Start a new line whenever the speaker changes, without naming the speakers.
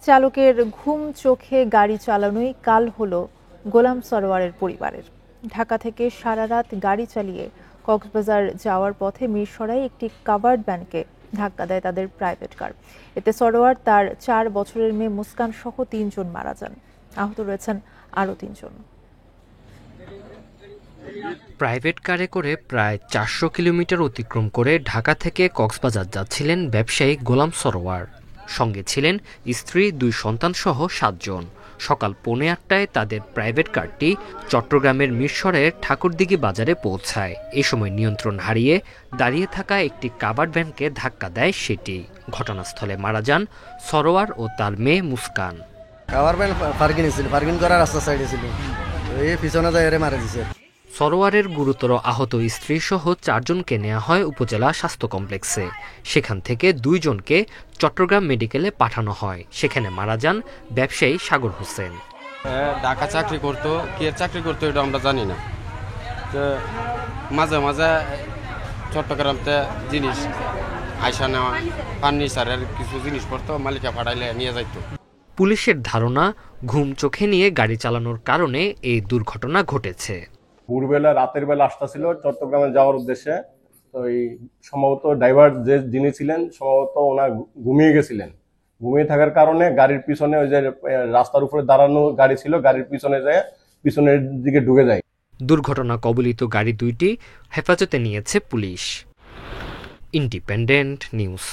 চালকের ঘুম চোখে গাড়ি চালানোই কাল হলো গোলাম সরোয়ারের পরিবারের। ঢাকা থেকে সারা রাত গাড়ি চালিয়ে কক্সবাজার যাওয়ার পথে মিরসরাই একটি কাভার্ড ভ্যানকে ধাক্কা দেয় তাদের প্রাইভেট কার। এতে সরোয়ার, তার 4 বছরের মেয়ে মুস্কান সহ 3 জন মারা যান। আহত রয়েছেন আরও 3 জন।
প্রাইভেট কারে করে প্রায় 400 কিলোমিটার অতিক্রম করে ঢাকা থেকে কক্সবাজার যাচ্ছিলেন ব্যবসায়ী গোলাম সরোয়ার। সঙ্গে ছিলেন স্ত্রী, 2 সন্তান সহ 7 জন। সকাল 8:45টায় তাদের প্রাইভেট কারটি চট্টগ্রামের মিরসরাইয়ের ঠাকুরদিঘি বাজারে পৌঁছায়। এ সময় নিয়ন্ত্রণ হারিয়ে দাঁড়িয়ে থাকা একটি কাভার্ড ভ্যানকে ধাক্কা দেয় সেটি। ঘটনাস্থলে মারা যান সরোয়ার ও তার মেয়ে মুস্কান।
কাভার্ড ভ্যান পার্কিং করার রাস্তা সাইডে ছিল, এই পিছনে যায় মারা দিছে।
সরোয়ারের গুরুতর আহত স্ত্রী সহ 4 জনকে নেওয়া হয় উপজেলা স্বাস্থ্য কমপ্লেক্সে। সেখান থেকে 2 জনকে চট্টগ্রাম মেডিকেলে পাঠানো হয়। সেখানে মারা যান ব্যবসায়ী সাগর হোসেন।
ঢাকা চাকরি করতো, কে চাকরি করতো এটা আমরা জানি না। তো মাঝে মাঝে চট্টগ্রামতে জিনিস আইসা নেওয়া, ফার্নিচারের কিছু জিনিসপত্র মালিকা পাঠাইলে নিয়ে যাইতো।
পুলিশের ধারণা, ঘুম চোখে নিয়ে গাড়ি চালানোর কারণে এই দুর্ঘটনা ঘটেছে।
ভোরবেলা রাতের বেলা আসতেছিল চট্টগ্রামে যাওয়ার উদ্দেশ্যে। তো এই সম্ভবত ড্রাইভার যিনি ছিলেন সম্ভবত ওনার ঘুমিয়ে গেছিলেন। ঘুমিয়ে থাকার কারণে গাড়ির পিছনে ওই যে রাস্তার উপরে দাঁড়ানো গাড়ি ছিল, গাড়ির পিছনে যায় পিছনের দিকে ঢুকে যায়।
দুর্ঘটনা কবলিত গাড়ি 2টি হেফাজতে নিয়েছে পুলিশ। Independent news.